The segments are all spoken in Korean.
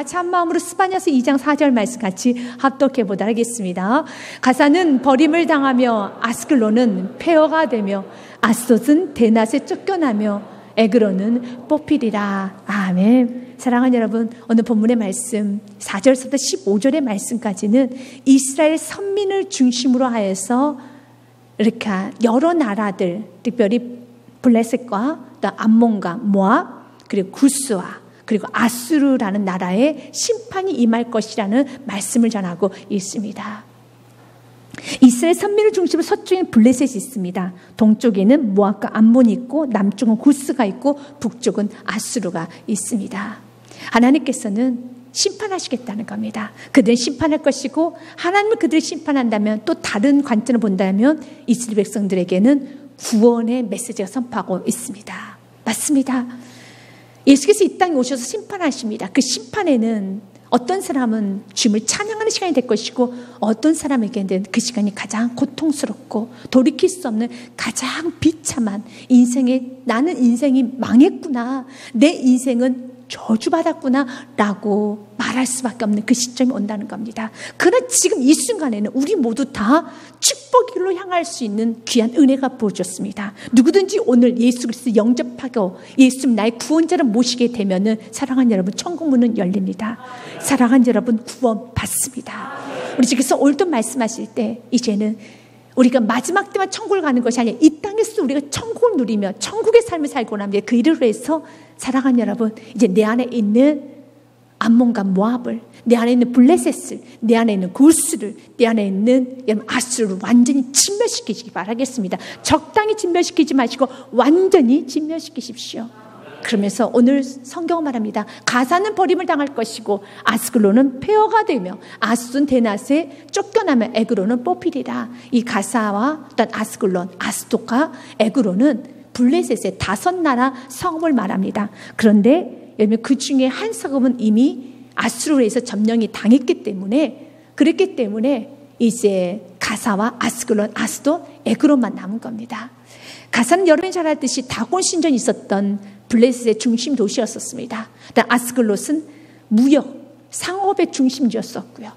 같이 한 마음으로 스바냐서 2장 4절 말씀 같이 합독해 보도록 하겠습니다. 가사는 버림을 당하며 아스글론은 폐허가 되며 아스돗은 대낮에 쫓겨나며 에그론은 뽑히리라. 아멘. 사랑하는 여러분, 오늘 본문의 말씀 4절부터 15절의 말씀까지는 이스라엘 선민을 중심으로 하여서 이렇게 여러 나라들, 특별히 블레셋과 또 암몬과 모압 그리고 구스와 그리고 아수르라는 나라에 심판이 임할 것이라는 말씀을 전하고 있습니다. 이스라엘 선민을 중심으로 서쪽에는 블레셋이 있습니다. 동쪽에는 모압과 암몬이 있고 남쪽은 구스가 있고 북쪽은 아수르가 있습니다. 하나님께서는 심판하시겠다는 겁니다. 그들은 심판할 것이고 하나님은 그들을 심판한다면 또 다른 관점을 본다면 이스라엘 백성들에게는 구원의 메시지가 선포하고 있습니다. 맞습니다. 예수께서 이 땅에 오셔서 심판하십니다. 그 심판에는 어떤 사람은 주님을 찬양하는 시간이 될 것이고 어떤 사람에게는 그 시간이 가장 고통스럽고 돌이킬 수 없는 가장 비참한 인생에 나는 인생이 망했구나. 내 인생은 저주받았구나 라고 말할 수밖에 없는 그 시점이 온다는 겁니다. 그러나 지금 이 순간에는 우리 모두 다 축복으로 향할 수 있는 귀한 은혜가 부어졌습니다. 누구든지 오늘 예수 그리스도 영접하고 예수님 나의 구원자를 모시게 되면은 사랑하는 여러분 천국 문은 열립니다. 사랑하는 여러분 구원 받습니다. 우리 주께서 오늘도 말씀하실 때 이제는 우리가 마지막 때만 천국을 가는 것이 아니라 이 땅에서 우리가 천국을 누리며 천국의 삶을 살고 나면 그 일을 위해서 사랑하는 여러분 이제 내 안에 있는 암몬과 모압을 내 안에 있는 블레셋을 내 안에 있는 구스를 내 안에 있는 여러분 아수르를 완전히 진멸시키시기 바라겠습니다. 적당히 진멸시키지 마시고 완전히 진멸시키십시오. 그러면서 오늘 성경은 말합니다. 가사는 버림을 당할 것이고 아스글론은 폐허가 되며 아스돈 대낮에 쫓겨나며 에그론은 뽑히리라. 이 가사와 어떤 아스글론, 아스돗과 에그론은 블레셋의 5나라 성읍을 말합니다. 그런데 여러분 그 중에 한 성읍은 이미 아수르에서 점령이 당했기 때문에 그랬기 때문에 이제 가사와 아스글론, 아스돗, 에그론만 남은 겁니다. 가사는 여러분이 잘 알듯이 다곤 신전이 있었던 블레셋의 중심 도시였었습니다. 아스글롯은 무역, 상업의 중심지였었고요.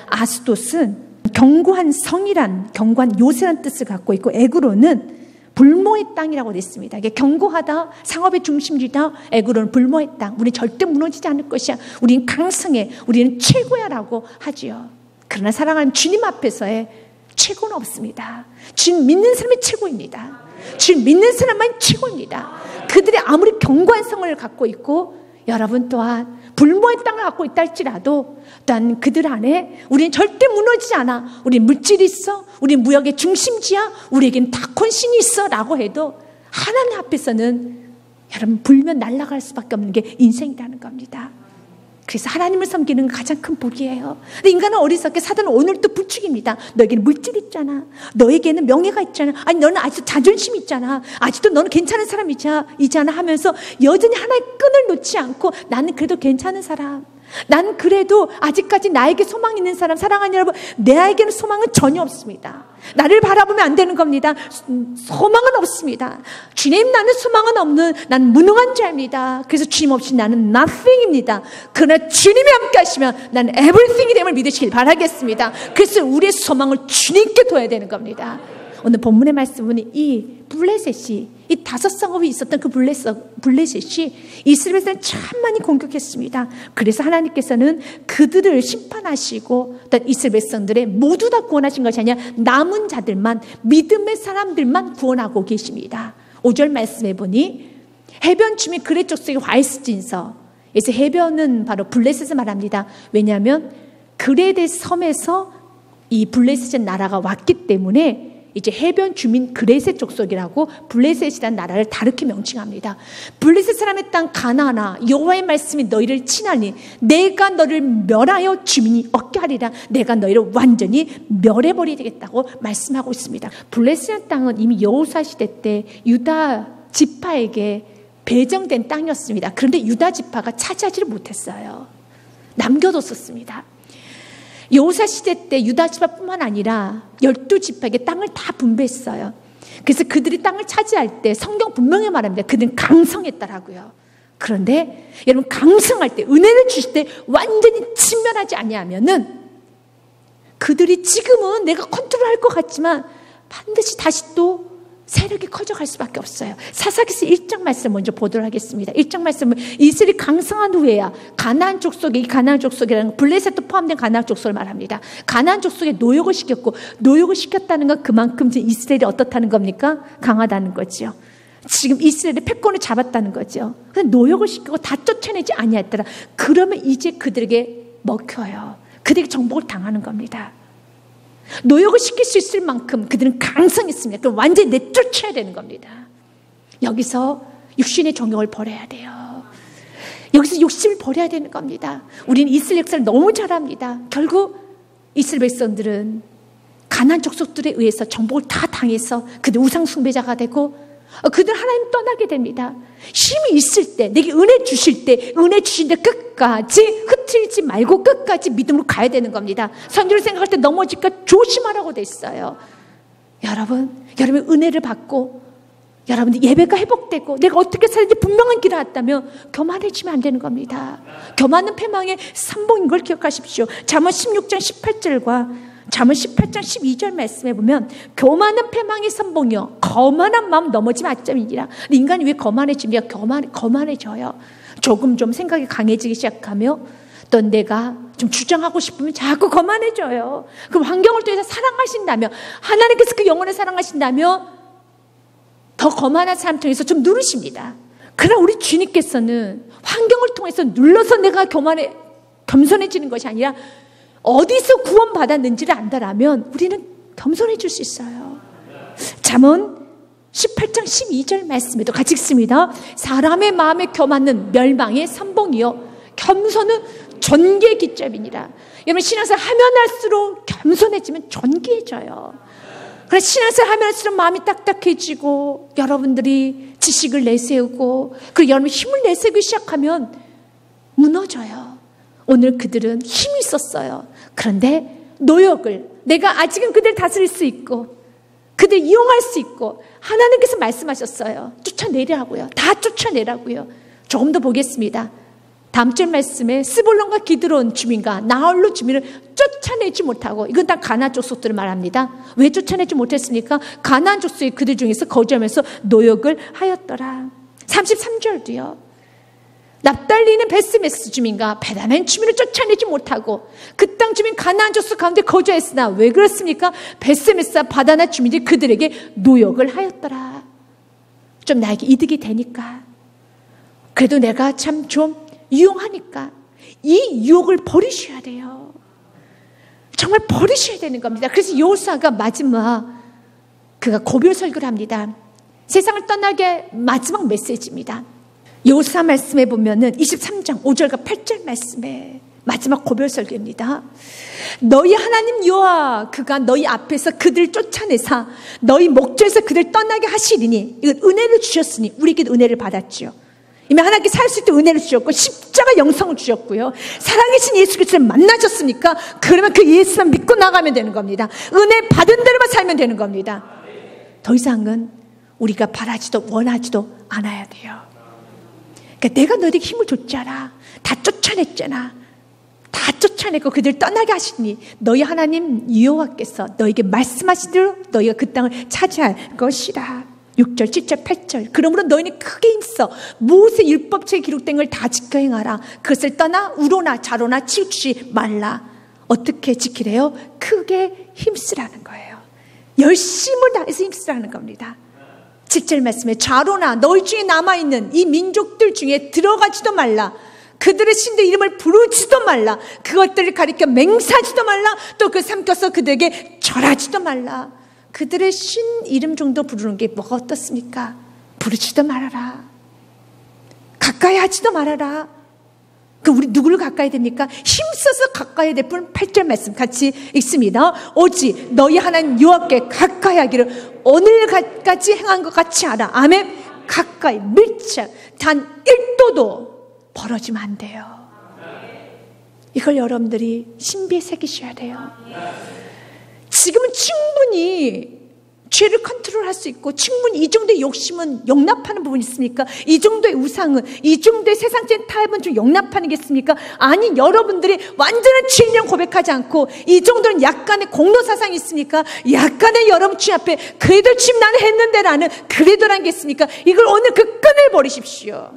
아스돗은 견고한 성이란, 견고한 요새란 뜻을 갖고 있고 에그론은 불모의 땅이라고 됐습니다. 이게 견고하다, 상업의 중심지다, 에그론은 불모의 땅. 우리는 절대 무너지지 않을 것이야. 우리는 강성해. 우리는 최고야 라고 하지요. 그러나 사랑하는 주님 앞에서의 최고는 없습니다. 주님 믿는 사람이 최고입니다. 주님 믿는 사람만 최고입니다. 그들이 아무리 견고한 성을 갖고 있고 여러분 또한 불모의 땅을 갖고 있다 할지라도 또한 그들 안에 우리는 절대 무너지지 않아. 우리는 물질이 있어. 우리는 무역의 중심지야. 우리에게는 다콘 신이 있어 라고 해도 하나님 앞에서는 여러분 불면 날아갈 수밖에 없는 게 인생이라는 겁니다. 그래서 하나님을 섬기는 건 가장 큰 복이에요. 근데 인간은 어리석게 사단은 오늘도 부추깁니다. 너에게는 물질 있잖아. 너에게는 명예가 있잖아. 아니 너는 아직도 자존심 있잖아. 아직도 너는 괜찮은 사람이잖아 하면서 여전히 하나의 끈을 놓지 않고 나는 그래도 괜찮은 사람. 난 그래도 아직까지 나에게 소망 있는 사람. 사랑하는 여러분, 내에게는 소망은 전혀 없습니다. 나를 바라보면 안 되는 겁니다. 소망은 없습니다. 주님 나는 소망은 없는 난 무능한 자입니다. 그래서 주님 없이 나는 nothing입니다. 그러나 주님이 함께 하시면 나는 everything이 됨을 믿으시길 바라겠습니다. 그래서 우리의 소망을 주님께 둬야 되는 겁니다. 오늘 본문의 말씀은 이 블레셋이 이 5성읍이 있었던 그 블레셋이 이스라엘을 참 많이 공격했습니다. 그래서 하나님께서는 그들을 심판하시고 어떤 이스라엘 백성들의 모두 다 구원하신 것이 아니라 남은 자들만 믿음의 사람들만 구원하고 계십니다. 5절 말씀해 보니 해변 주민 그레 족속의 화이스진서 그래서 해변은 바로 블레셋을 말합니다. 왜냐하면 그레데 섬에서 이 블레셋의 나라가 왔기 때문에 이제 해변 주민 그레셋 족속이라고 블레셋이라는 나라를 다르게 명칭합니다. 블레셋 사람의 땅 가나안아 여호와의 말씀이 너희를 친하니 내가 너를 멸하여 주민이 얻게 하리라. 내가 너희를 완전히 멸해버리겠다고 말씀하고 있습니다. 블레셋 땅은 이미 여호사 시대 때 유다 지파에게 배정된 땅이었습니다. 그런데 유다 지파가 차지하지를 못했어요. 남겨뒀었습니다. 여호사 시대 때 유다 지파뿐만 아니라 12지파에게 땅을 다 분배했어요. 그래서 그들이 땅을 차지할 때 성경 분명히 말합니다. 그들은 강성했더라고요. 그런데 여러분 강성할 때, 은혜를 주실 때 완전히 침면하지 아니하면은 그들이 지금은 내가 컨트롤할 것 같지만 반드시 다시 또 세력이 커져갈 수밖에 없어요. 사사기서 1장 말씀 먼저 보도록 하겠습니다. 1장 말씀은 이스라엘이 강성한 후에야 가나안 족속에, 이 가나안 족속이라는 블레셋도 포함된 가나안 족속을 말합니다. 가나안 족속에 노역을 시켰고, 노역을 시켰다는 건 그만큼 이스라엘이 어떻다는 겁니까? 강하다는 거죠. 지금 이스라엘의 패권을 잡았다는 거죠. 노역을 시키고 다 쫓아내지 아니했더라. 그러면 이제 그들에게 먹혀요. 그들에게 정복을 당하는 겁니다. 노역을 시킬 수 있을 만큼 그들은 강성했습니다. 그럼 완전히 내쫓아야 되는 겁니다. 여기서 육신의 정욕을 버려야 돼요. 여기서 욕심을 버려야 되는 겁니다. 우리는 이스라엘 역사를 너무 잘 압니다. 결국 이스라엘 백성들은 가나안 족속들에 의해서 정복을 다 당해서 그들 우상 숭배자가 되고 그들 하나님 떠나게 됩니다. 힘이 있을 때, 내게 은혜 주실 때, 은혜 주실 때 끝까지 흐트리지 말고 끝까지 믿음으로 가야 되는 겁니다. 선교를 생각할 때 넘어질까 조심하라고 돼 있어요. 여러분 은혜를 받고 여러분들 예배가 회복되고 내가 어떻게 살는지 분명한 길을 왔다면 교만해지면 안 되는 겁니다. 교만은 패망의 삼봉인 걸 기억하십시오. 잠언 16장 18절과 잠언 18장 12절 말씀에 보면 교만은 패망의 선봉이요 거만한 마음 넘어지면 아점이니라. 인간이 왜 거만해집니까? 거만해져요. 조금 좀 생각이 강해지기 시작하며 또 내가 좀 주장하고 싶으면 자꾸 거만해져요. 그럼 환경을 통해서 사랑하신다면, 하나님께서 그 영혼을 사랑하신다면 더 거만한 사람 통해서 좀 누르십니다. 그러나 우리 주님께서는 환경을 통해서 눌러서 내가 겸손해지는 것이 아니라 어디서 구원받았는지를 안다라면 우리는 겸손해질 수 있어요. 잠언 18장 12절 말씀에도 같이 읽습니다. 사람의 마음에 겸하는 멸망의 선봉이요 겸손은 존귀의 기점이니라. 여러분 신앙생활 하면 할수록 겸손해지면 존귀해져요. 그래서 신앙생활 하면 할수록 마음이 딱딱해지고 여러분들이 지식을 내세우고 그리고 여러분 힘을 내세우기 시작하면 무너져요. 오늘 그들은 힘이 있었어요. 그런데 노역을 내가 아직은 그들 다스릴 수 있고 그들 이용할 수 있고 하나님께서 말씀하셨어요. 쫓아내라고요. 다 쫓아내라고요. 조금 더 보겠습니다. 다음 절 말씀에 스불론과 기드론 주민과 나홀로 주민을 쫓아내지 못하고, 이건 다 가나안 족속들을 말합니다. 왜 쫓아내지 못했습니까? 가나안 족속이 그들 중에서 거주하면서 노역을 하였더라. 33절도요. 납달리는 베스메스 주민과 베다멘 주민을 쫓아내지 못하고 그 땅 주민 가나안 족속 가운데 거주했으나 왜 그렇습니까? 베스메스와 바다나 주민들이 그들에게 노역을 하였더라. 좀 나에게 이득이 되니까, 그래도 내가 참 좀 유용하니까 이 유혹을 버리셔야 돼요. 정말 버리셔야 되는 겁니다. 그래서 여호수아가 마지막 그가 고별 설교를 합니다. 세상을 떠나게 마지막 메시지입니다. 여호수아 말씀에 보면은 23장 5절과 8절 말씀에 마지막 고별 설교입니다. 너희 하나님 여호와 그가 너희 앞에서 그들을 쫓아내사 너희 목전에서 그들을 떠나게 하시리니, 이건 은혜를 주셨으니 우리에게 은혜를 받았죠. 이미 하나님께 살 수 있도록 은혜를 주셨고 십자가 영성을 주셨고요. 살아계신 예수 그리스도를 만나셨으니까 그러면 그 예수만 믿고 나가면 되는 겁니다. 은혜 받은 대로만 살면 되는 겁니다. 더 이상은 우리가 바라지도 원하지도 않아야 돼요. 그러니까 내가 너희에게 힘을 줬잖아. 다 쫓아냈잖아. 다 쫓아내고 그들 떠나게 하시니 너희 하나님 여호와께서 너희에게 말씀하신 대로 너희가 그 땅을 차지할 것이라. 6절, 7절, 8절. 그러므로 너희는 크게 힘써 모세 율법책에 기록된 걸 다 지켜 행하라. 그것을 떠나 우로나 좌로나 치우치지 말라. 어떻게 지키래요? 크게 힘쓰라는 거예요. 열심을 다해서 힘쓰라는 겁니다. 7절 말씀에 좌로나 너희 중에 남아있는 이 민족들 중에 들어가지도 말라. 그들의 신들 이름을 부르지도 말라. 그것들을 가리켜 맹세하지도 말라. 또 그 삼켜서 그들에게 절하지도 말라. 그들의 신 이름 정도 부르는 게 뭐가 어떻습니까? 부르지도 말아라. 가까이 하지도 말아라. 그 우리 누구를 가까이 됩니까? 힘써서 가까이 될 뿐. 8절 말씀 같이 읽습니다. 오직 너희 하나님 여호와께 가까이 하기를 오늘까지 행한 것 같이 하라. 아멘. 가까이 밀착 단 1도도 벌어지면 안 돼요. 이걸 여러분들이 신비에 새기셔야 돼요. 지금은 죄를 컨트롤할 수 있고 충분히 이 정도의 욕심은 용납하는 부분이 있습니까? 이 정도의 우상은, 이 정도의 세상적인 타협은 좀 용납하는 게 있습니까? 아니, 여러분들이 완전한 죄인이라고 고백하지 않고 이 정도는 약간의 공로사상이 있습니까? 약간의 여러분 주님 앞에 그래도 지금 나는 했는데 라는 그래도라는 게 있습니까? 이걸 오늘 그 끈을 버리십시오.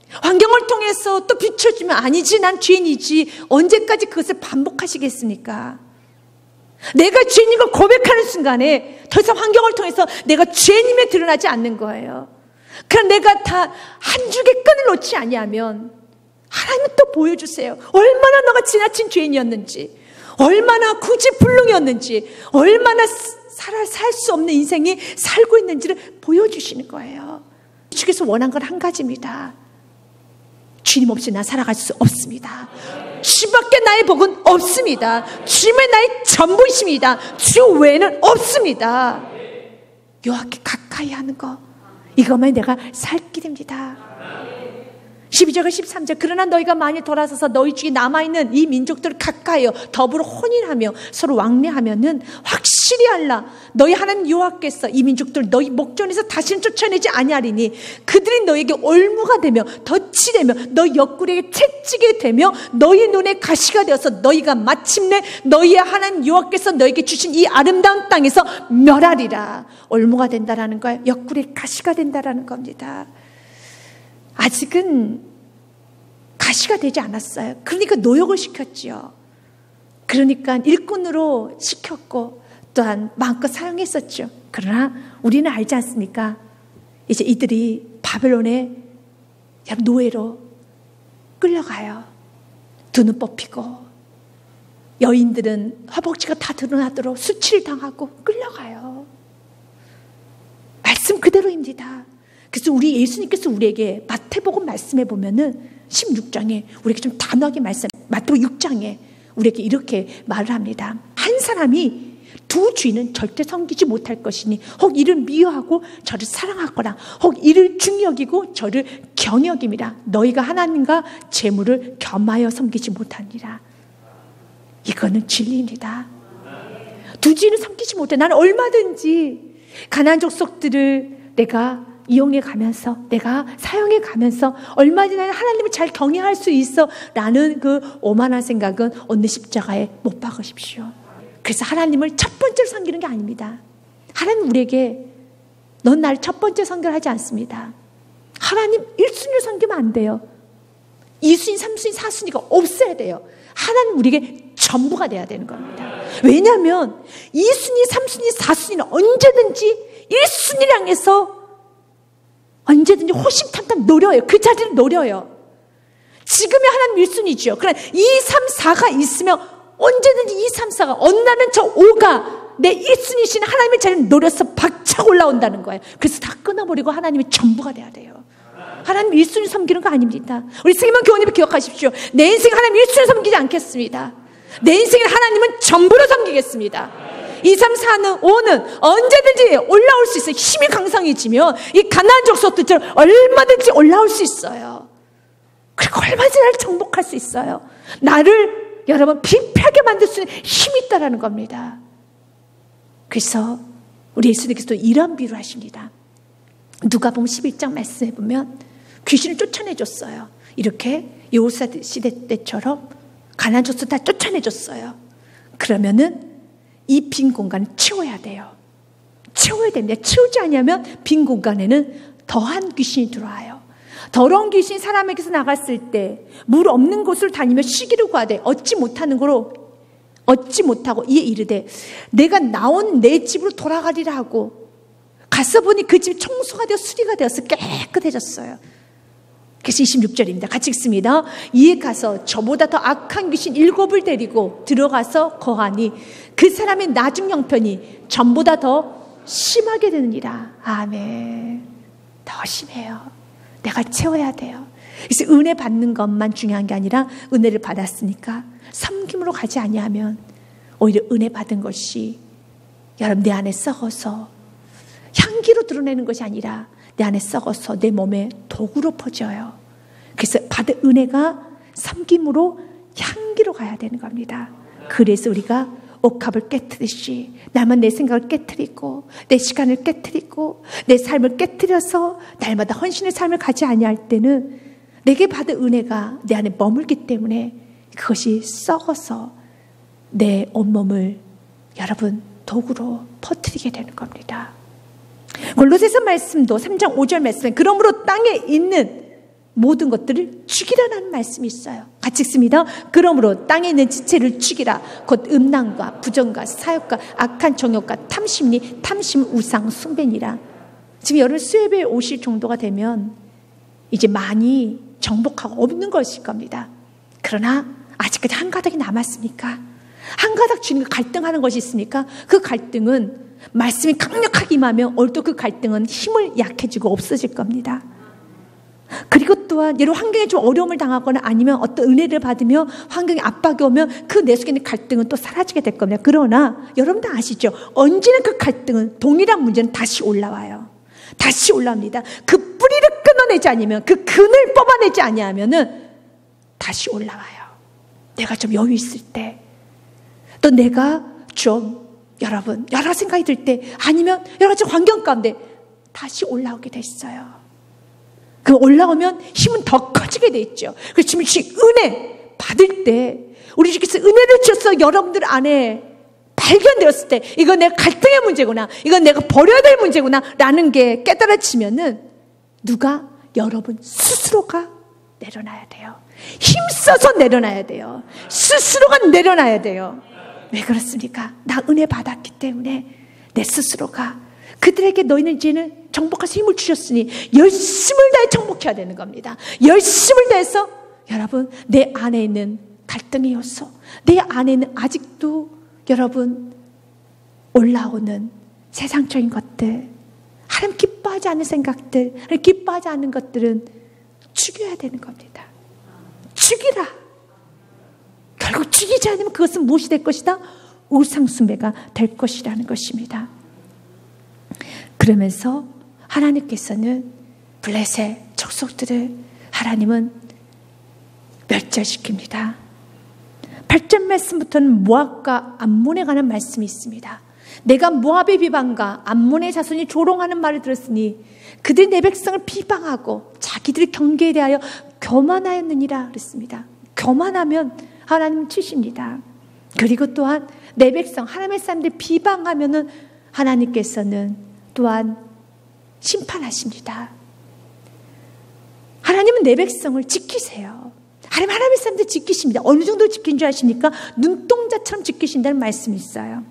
환경을 통해서 또 비춰주면 아니지, 난 죄인이지. 언제까지 그것을 반복하시겠습니까? 내가 죄인인 걸 고백하는 순간에 더 이상 환경을 통해서 내가 죄인임에 드러나지 않는 거예요. 그럼 내가 다 한 줄의 끈을 놓지 아니하면 하나님은 또 보여주세요. 얼마나 너가 지나친 죄인이었는지, 얼마나 구지불능이었는지, 얼마나 살 수 없는 인생이 살고 있는지를 보여주시는 거예요. 주께서 원한 건 한 가지입니다. 주님 없이 나 살아갈 수 없습니다. 주밖에 나의 복은 없습니다. 주님의 나의 전부이십니다. 주 외에는 없습니다. 여호와께 가까이 하는 거, 이것만 내가 살 길입니다. 12절과 13절, 그러나 너희가 많이 돌아서서 너희 중에 남아있는 이 민족들을 가까이요 더불어 혼인하며 서로 왕래하면은 확실히 알라, 너희 하나님 여호와께서 이 민족들 너희 목전에서 다시는 쫓아내지 아니하리니 그들이 너희에게 올무가 되며 덫이 되며 너희 옆구리에게 채찍이 되며 너희 눈에 가시가 되어서 너희가 마침내 너희의 하나님 여호와께서 너희에게 주신 이 아름다운 땅에서 멸하리라. 올무가 된다라는 거예요. 옆구리에 가시가 된다라는 겁니다. 아직은 가시가 되지 않았어요. 그러니까 노역을 시켰지요. 그러니까 일꾼으로 시켰고 또한 마음껏 사용했었죠. 그러나 우리는 알지 않습니까? 이제 이들이 바벨론의 노예로 끌려가요. 두 눈 뽑히고 여인들은 허벅지가 다 드러나도록 수치를 당하고 끌려가요. 말씀 그대로입니다. 그래서 우리 예수님께서 우리에게 마태복음 말씀해 보면은 16장에 우리에게 좀 단호하게 말씀, 마태복음 6장에 우리에게 이렇게 말을 합니다. 한 사람이 두 주인은 절대 섬기지 못할 것이니 혹 이를 미워하고 저를 사랑하거나 혹 이를 중히 여기고 저를 경히 여김이라. 너희가 하나님과 재물을 겸하여 섬기지 못하니라. 이거는 진리입니다. 두 주인은 섬기지 못해. 나는 얼마든지 가나안 족속들을 내가 이용해 가면서, 내가 사용해 가면서 얼마든지 나는 하나님을 잘 경외할 수 있어 라는 그 오만한 생각은 오늘 십자가에 못 박으십시오. 그래서 하나님을 첫 번째로 섬기는 게 아닙니다. 하나님 우리에게 넌 나를 첫 번째 섬기라 하지 않습니다. 하나님 1순위로 섬기면 안 돼요. 2순위, 3순위, 4순위가 없어야 돼요. 하나님 우리에게 전부가 돼야 되는 겁니다. 왜냐하면 2순위, 3순위, 4순위는 언제든지 1순위를 향해서 언제든지 호심탐탐 노려요. 그 자리를 노려요. 지금의 하나님 1순위죠. 그러나 2, 3, 4가 있으면 언제든지 2, 3, 4가 어느 날은 저 5가 내 1순위신 하나님의 자리를 노려서 박차고 올라온다는 거예요. 그래서 다 끊어버리고 하나님의 전부가 돼야 돼요. 하나님 1순위 섬기는 거 아닙니다. 우리 세계만 교우님이 기억하십시오. 내 인생 하나님 1순위 섬기지 않겠습니다. 내 인생을 하나님은 전부로 섬기겠습니다. 2, 3, 4는 5는 언제든지 올라올 수 있어요. 힘이 강성해지면 이 가나안 족속들처럼 얼마든지 올라올 수 있어요. 그리고 얼마든지 나를 정복할 수 있어요. 나를 여러분 비패하게 만들 수 있는 힘이 있다라는 겁니다. 그래서 우리 예수님께서 이런 비유를 하십니다. 누가복음 11장 말씀해 보면 귀신을 쫓아내줬어요. 이렇게 여호수아 시대 때처럼 가나안 족속 다 쫓아내줬어요. 그러면은 이 빈 공간을 채워야 돼요. 채워야 됩니다. 채우지 않으면 빈 공간에는 더한 귀신이 들어와요. 더러운 귀신이 사람에게서 나갔을 때 물 없는 곳을 다니며 쉬기를 구하되 얻지 못하고 이에 이르되 내가 나온 내 집으로 돌아가리라 하고 가서 보니 그 집이 청소가 되어 수리가 되어서 깨끗해졌어요. 그래서 26절입니다. 같이 읽습니다. 이에 가서 저보다 더 악한 귀신 7을 데리고 들어가서 거하니 그 사람의 나중 형편이 전보다 더 심하게 되느니라. 아멘. 더 심해요. 내가 채워야 돼요. 그래서 은혜 받는 것만 중요한 게 아니라 은혜를 받았으니까 섬김으로 가지 아니하면 오히려 은혜 받은 것이 여러분 내 안에 썩어서 향기로 드러내는 것이 아니라 내 안에 썩어서 내 몸에 독으로 퍼져요. 그래서 받은 은혜가 섬김으로 향기로 가야 되는 겁니다. 그래서 우리가 옥합을 깨뜨리시 날마다 내 생각을 깨뜨리고 내 시간을 깨뜨리고 내 삶을 깨뜨려서 날마다 헌신의 삶을 가지 아니할 때는 내게 받은 은혜가 내 안에 머물기 때문에 그것이 썩어서 내 온몸을 여러분 도구로 퍼뜨리게 되는 겁니다. 골로새서 말씀도 3장 5절 말씀에 그러므로 땅에 있는 모든 것들을 죽이라는 말씀이 있어요. 같이 읽습니다. 그러므로 땅에 있는 지체를 죽이라. 곧 음란과 부정과 사욕과 악한 정욕과 탐심리 탐심 우상 숭배니라. 지금 여러분 수협에 오실 정도가 되면 이제 많이 정복하고 없는 것일 겁니다. 그러나 아직까지 한 가닥이 남았으니까 한 가닥 주님과 갈등하는 것이 있으니까 그 갈등은 말씀이 강력하게 임하면 오늘도 그 갈등은 힘을 약해지고 없어질 겁니다. 그리고 또한 여러분 환경에 좀 어려움을 당하거나 아니면 어떤 은혜를 받으며 환경에 압박이 오면 그 내 속에 있는 갈등은 또 사라지게 될 겁니다. 그러나 여러분도 아시죠? 언제나 그 갈등은 동일한 문제는 다시 올라와요. 다시 올라옵니다. 그 뿌리를 끊어내지 않으면 그 근을 뽑아내지 아니하면은 다시 올라와요. 내가 좀 여유 있을 때 또 내가 좀 여러분 여러 생각이 들 때 아니면 여러 가지 환경 가운데 다시 올라오게 됐어요. 그 올라오면 힘은 더 커지게 돼 있죠. 그래서 지금 은혜 받을 때 우리 주께서 은혜를 주셔서 여러분들 안에 발견되었을 때 이건 내가 갈등의 문제구나, 이건 내가 버려야 될 문제구나 라는 게 깨달아지면은 누가? 여러분 스스로가 내려놔야 돼요. 힘써서 내려놔야 돼요. 스스로가 내려놔야 돼요. 왜 그렇습니까? 나 은혜 받았기 때문에 내 스스로가 그들에게 너희는 이제는 정복해서 힘을 주셨으니 열심을 다해 정복해야 되는 겁니다. 열심을 다해서 여러분 내 안에 있는 갈등의 요소, 내 안에 있는 아직도 여러분 올라오는 세상적인 것들, 하나님 기뻐하지 않는 생각들, 하나님 기뻐하지 않는 것들은 죽여야 되는 겁니다. 죽이라. 결국 죽이지 않으면 그것은 무엇이 될 것이다? 우상숭배가 될 것이라는 것입니다. 그러면서 하나님께서는 블레셋 족속들을 하나님은 멸절시킵니다. 8절 말씀부터는 모압과 암몬에 관한 말씀이 있습니다. 내가 모압의 비방과 암몬의 자손이 조롱하는 말을 들었으니 그들이 내 백성을 비방하고 자기들의 경계에 대하여 교만하였느니라 그랬습니다. 교만하면 하나님은 치십니다. 그리고 또한 내 백성 하나님의 사람들 비방하면은 하나님께서는 또한 심판하십니다. 하나님은 내 백성을 지키세요. 하나님의 사람들 지키십니다. 어느 정도 지킨 줄 아십니까? 눈동자처럼 지키신다는 말씀이 있어요.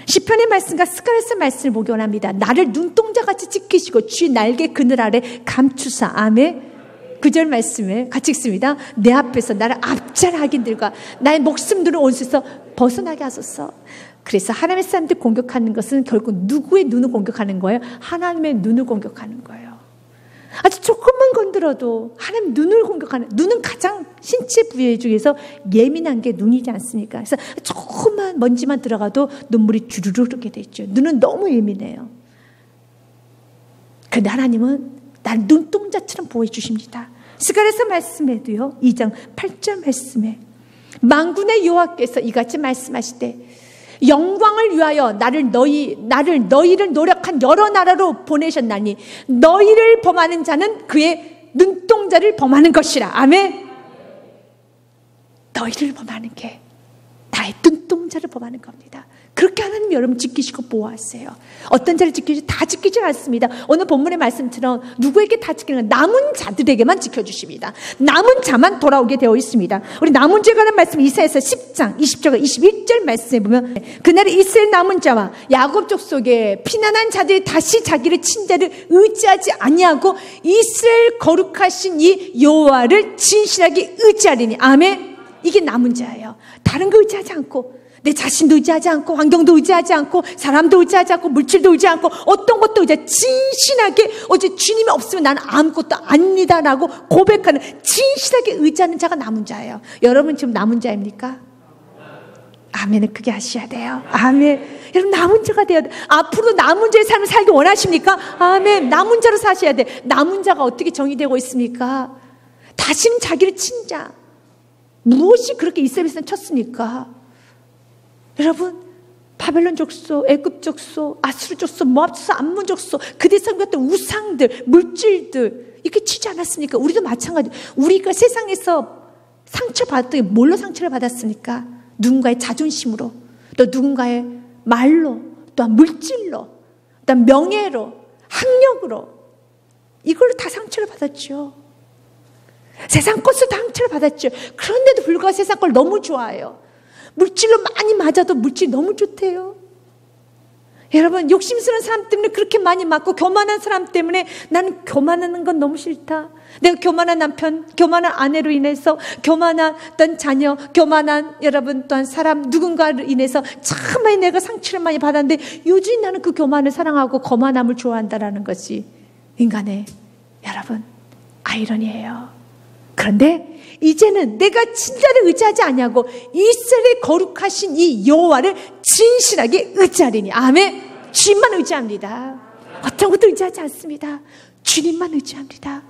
시편의 말씀과 스가랴서 말씀을 보기 원합니다. 나를 눈동자같이 지키시고 주의 날개 그늘 아래 감추사. 아멘. 9절 말씀을 같이 읽습니다. 내 앞에서 나를 압제하는 악인들과 나의 목숨 두는 원수에서 벗어나게 하소서. 그래서 하나님의 사람들 공격하는 것은 결국 누구의 눈을 공격하는 거예요? 하나님의 눈을 공격하는 거예요. 아주 조금만 건드려도 하나님 눈을 공격하는, 눈은 가장 신체 부위 중에서 예민한 게 눈이지 않습니까? 그래서 조금만 먼지만 들어가도 눈물이 주르르 흐르게 돼 있죠. 눈은 너무 예민해요. 그런데 하나님은 날 눈동자처럼 보호해 주십니다. 스가랴서 말씀에도요, 2장 8절 말씀에 만군의 여호와께서 이같이 말씀하시되 영광을 위하여 너희를 노력한 여러 나라로 보내셨나니 너희를 범하는 자는 그의 눈동자를 범하는 것이라. 아멘. 너희를 범하는 게 나의 눈동자를 범하는 겁니다. 그렇게 하나님 여러분 지키시고 보호하세요. 어떤 자를 지키지 다 지키지 않습니다. 오늘 본문의 말씀처럼 누구에게 다 지키는 건 남은 자들에게만 지켜주십니다. 남은 자만 돌아오게 되어 있습니다. 우리 남은 자에 관한 말씀 이사야서 10장 20절과 21절 말씀에 보면 그날에 이스라엘 남은 자와 야곱 족속에 피난한 자들이 다시 자기를 친자를 의지하지 아니하고 이스라엘 거룩하신 이 여호와를 진실하게 의지하리니. 아멘. 이게 남은 자예요. 다른 거 의지하지 않고 내 자신도 의지하지 않고 환경도 의지하지 않고 사람도 의지하지 않고 물질도 의지하지 않고 어떤 것도 의지하지, 진실하게 어제 주님이 없으면 나는 아무것도 아닙니다라고 고백하는, 진실하게 의지하는 자가 남은 자예요. 여러분 지금 남은 자입니까? 아멘을 크게 하셔야 돼요. 아멘. 여러분 남은 자가 돼야 돼. 앞으로 남은 자의 삶을 살기 원하십니까? 아멘. 남은 자로 사셔야 돼. 남은 자가 어떻게 정의되고 있습니까? 다시는 자기를 친자. 무엇이 그렇게 이스라엘에서는 쳤습니까? 여러분, 바벨론 족속, 애굽 족속, 아수르 족속, 모압 족속, 암몬 족속, 그들이 섬겼던 우상들, 물질들 이렇게 치지 않았습니까? 우리도 마찬가지. 우리가 세상에서 상처받았던 게 뭘로 상처를 받았습니까? 누군가의 자존심으로, 또 누군가의 말로, 또한 물질로, 또한 명예로, 학력으로, 이걸로 다 상처를 받았죠. 세상 것으로 다 상처를 받았죠. 그런데도 불구하고 세상 걸 너무 좋아해요. 물질로 많이 맞아도 물질이 너무 좋대요. 여러분, 욕심스러운 사람 때문에 그렇게 많이 맞고, 교만한 사람 때문에 나는 교만하는 건 너무 싫다. 내가 교만한 남편, 교만한 아내로 인해서, 교만한 어떤 자녀, 교만한 여러분 또한 사람 누군가로 인해서 참 많이 내가 상처를 많이 받았는데, 요즘 나는 그 교만을 사랑하고 거만함을 좋아한다라는 것이 인간의 여러분 아이러니예요. 그런데 이제는 내가 진짜를 의지하지 아니하고 이스라엘의 거룩하신 이 여호와를 진실하게 의지하리니. 아멘. 주님만 의지합니다. 어떤 것도 의지하지 않습니다. 주님만 의지합니다.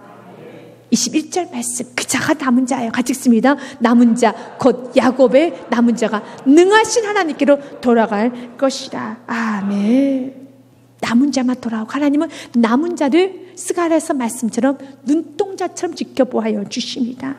21절 말씀, 그 자가 남은 자예요. 같이 읽습니다. 남은 자, 곧 야곱의 남은 자가 능하신 하나님께로 돌아갈 것이다. 아멘. 남은 자만 돌아오고, 하나님은 남은 자를 스가랴서 말씀처럼 눈동자처럼 지켜보아요 주십니다.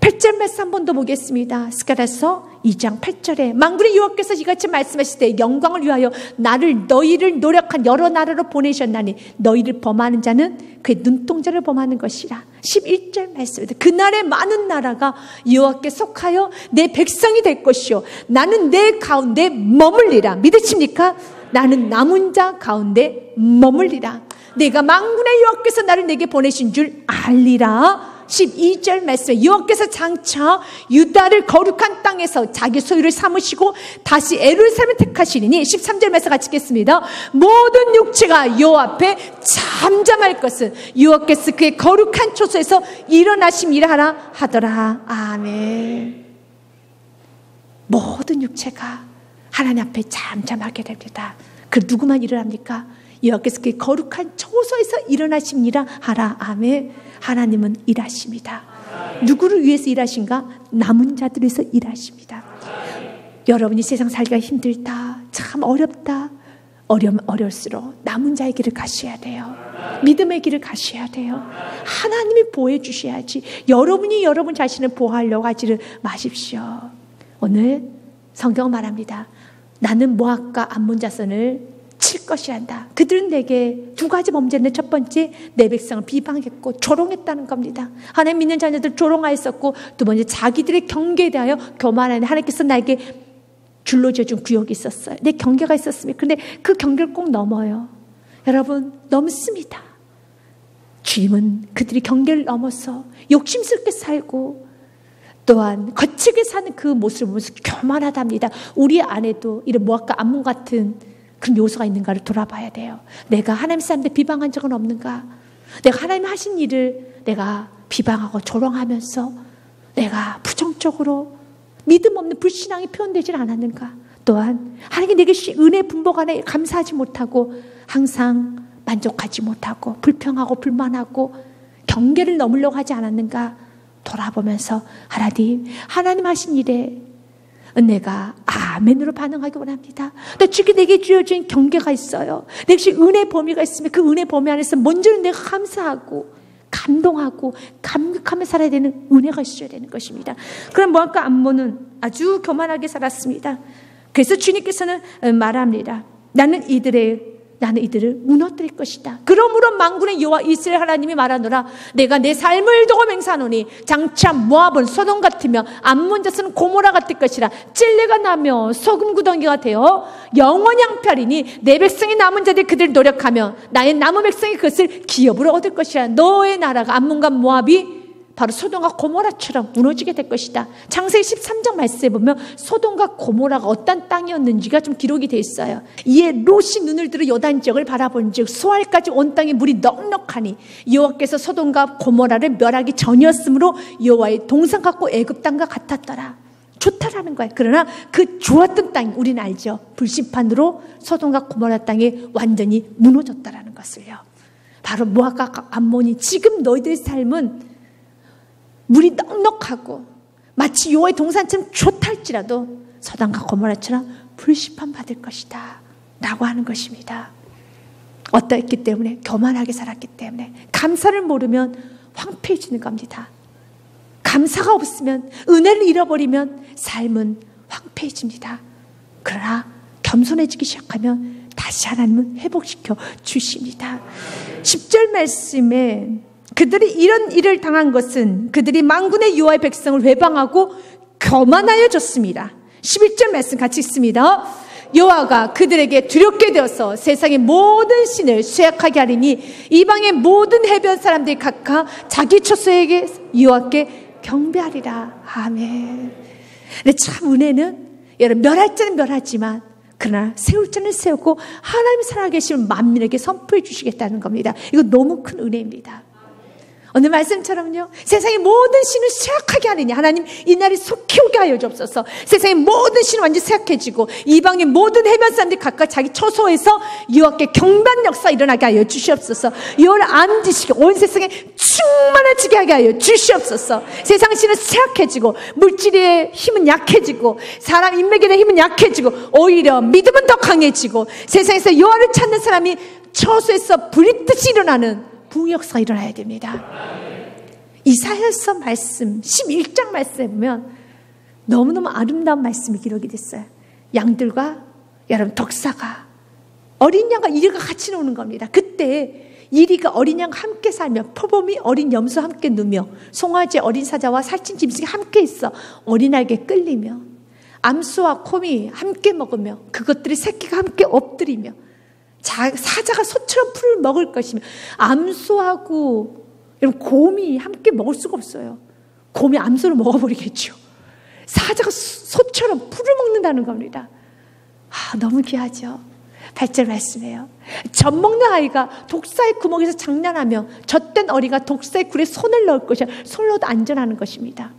8절 말씀 한 번 더 보겠습니다. 스가랴서 2장 8절에 만군의 여호와께서 이같이 말씀하실 때 영광을 위하여 너희를 노력한 여러 나라로 보내셨나니 너희를 범하는 자는 그의 눈동자를 범하는 것이라. 11절 말씀입니다. 그날에 많은 나라가 여호와께 속하여 내 백성이 될 것이요 나는 내 가운데 머물리라. 믿으십니까? 나는 남은 자 가운데 머물리라. 내가 만군의 여호와께서 나를 내게 보내신 줄 알리라. 12절 말씀, 여호와께서 장차 유다를 거룩한 땅에서 자기 소유를 삼으시고 다시 예루살렘을 택하시리니. 13절 말씀 같이 읽겠습니다. 모든 육체가 여호와 앞에 잠잠할 것은 여호와께서 그의 거룩한 초소에서 일어나심이라 하라 하더라. 아멘. 모든 육체가 하나님 앞에 잠잠하게 됩니다. 그 누구만 일어납니까? 여호와께서 그의 거룩한 초소에서 일어나심이라 하라. 아멘. 하나님은 일하십니다. 누구를 위해서 일하신가? 남은 자들을 위해서 일하십니다. 여러분이 세상 살기가 힘들다, 참 어렵다, 어려울수록 남은 자의 길을 가셔야 돼요. 믿음의 길을 가셔야 돼요. 하나님이 보호해 주셔야지. 여러분이 여러분 자신을 보호하려고 하지를 마십시오. 오늘 성경은 말합니다. 나는 모압과 암몬 자손을 칠 것이란다. 그들은 내게 두 가지 범죄인데, 첫 번째 내 백성을 비방했고 조롱했다는 겁니다. 하나님 믿는 자녀들 조롱하였었고, 두 번째 자기들의 경계에 대하여 교만하는, 하나님께서 나에게 줄로 지어준 구역이 있었어요. 내 경계가 있었습니다. 그런데 그 경계를 꼭 넘어요. 여러분, 넘습니다. 주님은 그들이 경계를 넘어서 욕심스럽게 살고 또한 거칠게 사는 그 모습을 보면서 교만하답니다. 우리 안에도 이런 모압과 암몬 같은 그런 요소가 있는가를 돌아봐야 돼요. 내가 하나님 사람들 비방한 적은 없는가? 내가 하나님 하신 일을 내가 비방하고 조롱하면서 내가 부정적으로 믿음 없는 불신앙이 표현되질 않았는가? 또한 하나님께 내게 은혜 분복하에 감사하지 못하고 항상 만족하지 못하고 불평하고 불만하고 경계를 넘으려고 하지 않았는가? 돌아보면서 하나님 하신 일에 내가 아멘으로 반응하기 원합니다. 내게 주어진 경계가 있어요. 내게 은혜 범위가 있으면 그 은혜 범위 안에서 먼저는 내가 감사하고 감동하고 감격하며 살아야 되는 은혜가 있어야 되는 것입니다. 그럼 모압과 암몬은 아주 교만하게 살았습니다. 그래서 주님께서는 말합니다. 나는 이들을 무너뜨릴 것이다. 그러므로 만군의 여호와 이스라엘 하나님이 말하노라. 내가 내 삶을 두고 맹세하노니 장차 모압은 소돔 같으며 암몬 자손은 고모라 같을 것이라. 찔레가 나며 소금 구덩이가 되어 영원히 항폐하리니 내 백성이 남은 자들이 그들을 노력하며 나의 남은 백성이 그것을 기업으로 얻을 것이라. 너의 나라가 암몬과 모압이 바로 소돔과 고모라처럼 무너지게 될 것이다. 창세기 13장 말씀에 보면 소돔과 고모라가 어떤 땅이었는지가 좀 기록이 되어 있어요. 이에 롯이 눈을 들어 요단 지역을 바라본 즉 소알까지 온 땅에 물이 넉넉하니 여호와께서 소돔과 고모라를 멸하기 전이었으므로 여호와의 동상 같고 애굽 땅과 같았더라. 좋다라는 거예요. 그러나 그 좋았던 땅이 우리는 알죠. 불심판으로 소돔과 고모라 땅이 완전히 무너졌다라는 것을요. 바로 모압과 암몬이 지금 너희들의 삶은 물이 넉넉하고 마치 여호와의 동산처럼 좋다 할지라도 소돔과 고모라처럼 불심판 받을 것이다 라고 하는 것입니다. 어떠했기 때문에? 교만하게 살았기 때문에. 감사를 모르면 황폐해지는 겁니다. 감사가 없으면, 은혜를 잃어버리면 삶은 황폐해집니다. 그러나 겸손해지기 시작하면 다시 하나님은 회복시켜 주십니다. 10절 말씀에 그들이 이런 일을 당한 것은 그들이 만군의 여호와의 백성을 회방하고 교만하여졌습니다. 11절 말씀 같이 읽습니다. 여호와가 그들에게 두렵게 되어서 세상의 모든 신을 쇠약하게 하리니 이방의 모든 해변 사람들이 각각 자기 처소에게 여호와께 경배하리라. 아멘. 근데 참 은혜는 여러분 멸할 자는 멸하지만 그러나 세울 자는 세우고 하나님이 살아계시면 만민에게 선포해 주시겠다는 겁니다. 이거 너무 큰 은혜입니다. 오늘 말씀처럼요, 세상의 모든 신을 쇠약하게 하느니 하나님 이 날이 속히 오게 하여 주옵소서. 세상의 모든 신은 완전히 쇠약해지고 이방의 모든 해변 사람들이 각각 자기 처소에서 여호와께 경배하는 역사 일어나게 하여 주시옵소서. 여호와를 아는 지식이 온 세상에 충만해지게 하게 하여 주시옵소서. 세상 신은 쇠약해지고 물질의 힘은 약해지고 사람 인맥에 대한 힘은 약해지고 오히려 믿음은 더 강해지고 세상에서 여호와를 찾는 사람이 처소에서 부릿듯이 일어나는 부흥역사가 일어나야 됩니다. 이사야서 말씀 11장 말씀에 보면 너무너무 아름다운 말씀이 기록이 됐어요. 양들과 여러분 덕사가 어린 양과 이리가 같이 노는 겁니다. 그때 이리가 어린 양과 함께 살며 표범이 어린 염소와 함께 누며 송아지 어린 사자와 살찐 짐승이 함께 있어 어린아이에게 끌리며 암소와 곰이 함께 먹으며 그것들이 새끼가 함께 엎드리며 사자가 소처럼 풀을 먹을 것이며 암소하고 여러분 곰이 함께 먹을 수가 없어요. 곰이 암소를 먹어버리겠죠. 사자가 소처럼 풀을 먹는다는 겁니다. 너무 귀하죠. 8절 말씀이에요. 젖 먹는 아이가 독사의 구멍에서 장난하며 젖된 어리가 독사의 굴에 손을 넣을 것이야. 손을 넣어도 안전하는 것입니다.